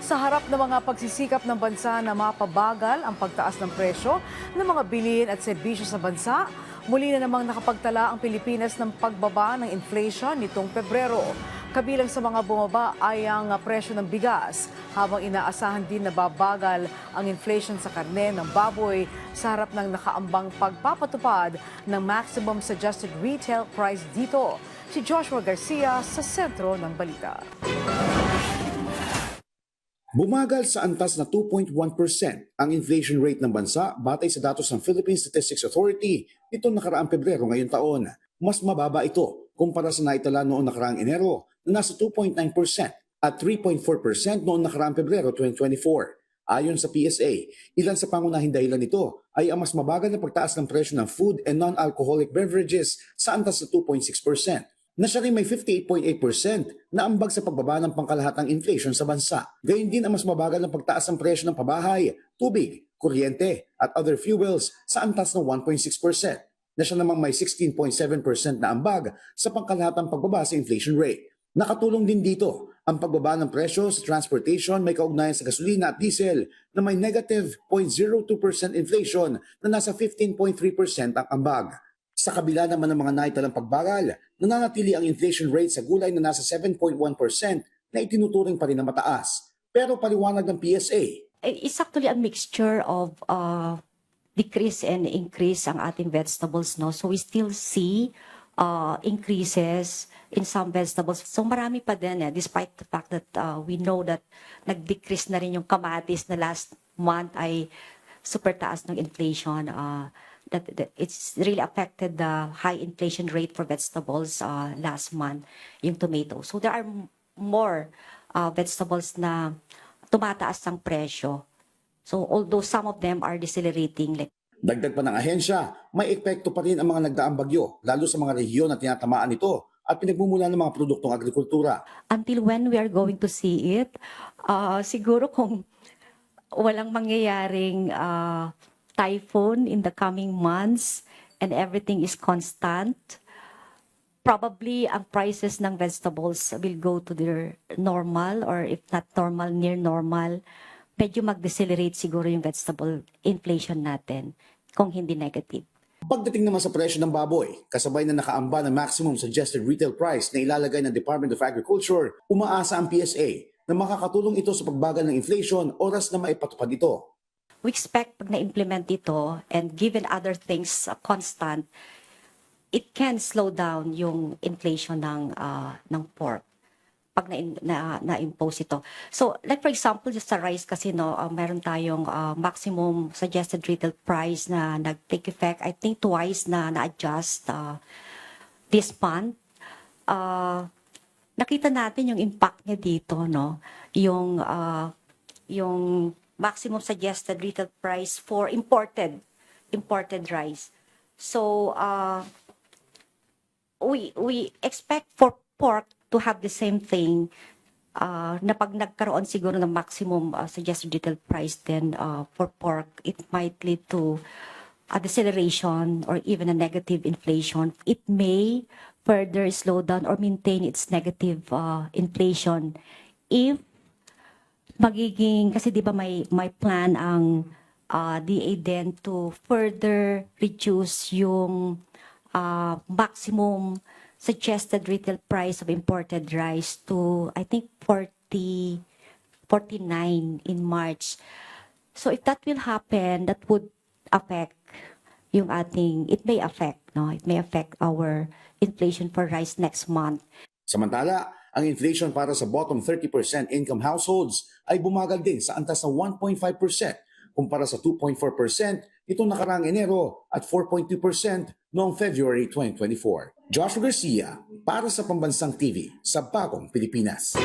Sa harap ng mga pagsisikap ng bansa na mapabagal ang pagtaas ng presyo ng mga bilihin at serbisyo sa bansa, muli na namang nakapagtala ang Pilipinas ng pagbaba ng inflation nitong Pebrero. Kabilang sa mga bumaba ay ang presyo ng bigas, habang inaasahan din na babagal ang inflation sa karne ng baboy sa harap ng nakaambang pagpapatupad ng maximum suggested retail price dito. Si Joshua Garcia sa sentro ng balita. Bumagal sa antas na 2.1% ang inflation rate ng bansa batay sa datos ng Philippine Statistics Authority nitong nakaraang Pebrero ngayong taon. Mas mababa ito kumpara sa naitala noong nakaraang Enero na nasa 2.9% at 3.4% noong nakaraang Pebrero 2024. Ayon sa PSA, ilan sa pangunahing dahilan nito ay ang mas mabagal na pagtaas ng presyo ng food and non-alcoholic beverages sa antas na 2.6%. Na siya rin may 58.8% na ambag sa pagbaba ng pangkalahatang inflation sa bansa. Gayun din ang mas mabagal ng pagtaas ng presyo ng pabahay, tubig, kuryente at other fuels sa antas ng 1.6%. Na siya namang may 16.7% na ambag sa pangkalahatang pagbaba sa inflation rate. Nakatulong din dito ang pagbaba ng presyo sa transportation may kaugnayan sa gasolina at diesel na may negative 0.02% inflation na nasa 15.3% ang ambag. Sa kabila naman ng mga naitalang pagbagal, nananatili ang inflation rate sa gulay na nasa 7.1% na itinuturing pa rin na mataas. Pero paliwanag ng PSA, It's actually a mixture of decrease and increase ang ating vegetables, no? So we still see increases in some vegetables. So marami pa din, despite the fact that we know that nag-decrease na rin yung kamatis na last month ay super taas ng inflation. That it's really affected the high inflation rate for vegetables last month, yung tomato. So there are more vegetables na tumataas ang presyo. So although some of them are decelerating, like dagdag pa ng ahensya, may epekto pa rin ang mga nagdaang bagyo, lalo sa mga rehiyon na tinatamaan nito at pinagmumula ng mga produktong agrikultura. until when we are going to see it, siguro kung walang mangyayaring typhoon in the coming months and everything is constant, probably ang prices ng vegetables will go to their normal, or if not normal, near normal. Medyo mag-decelerate siguro yung vegetable inflation natin kung hindi negative. Pagdating naman sa presyo ng baboy, kasabay na nakaamba ng maximum suggested retail price na ilalagay ng Department of Agriculture, umaasa ang PSA na makakatulong ito sa pagbagal ng inflation oras na maipatupad ito. We expect pag na-implement ito and given other things constant, it can slow down yung inflation ng pork pag na-impose ito. So, like for example, just sa rice kasi, no, meron tayong maximum suggested retail price na nag-take effect, I think twice na na-adjust this month. Nakita natin yung impact niya dito, no? Yung maximum suggested retail price for imported rice. So, we expect for pork to have the same thing na pag nagkaroon siguro ng maximum suggested retail price, then for pork, it might lead to a deceleration or even a negative inflation. It may further slow down or maintain its negative inflation if magiging, kasi di ba may plan ang DA din to further reduce yung maximum suggested retail price of imported rice to, I think, 49 in March. So if that will happen, that would affect yung ating, it may affect, no? It may affect our inflation for rice next month. Samantala, ang inflation para sa bottom 30% income households ay bumagal din sa antas na 1.5% kumpara sa 2.4% itong nakaraang Enero at 4.2% noong February 2024. Joshua Garcia para sa Pambansang TV sa Bagong Pilipinas.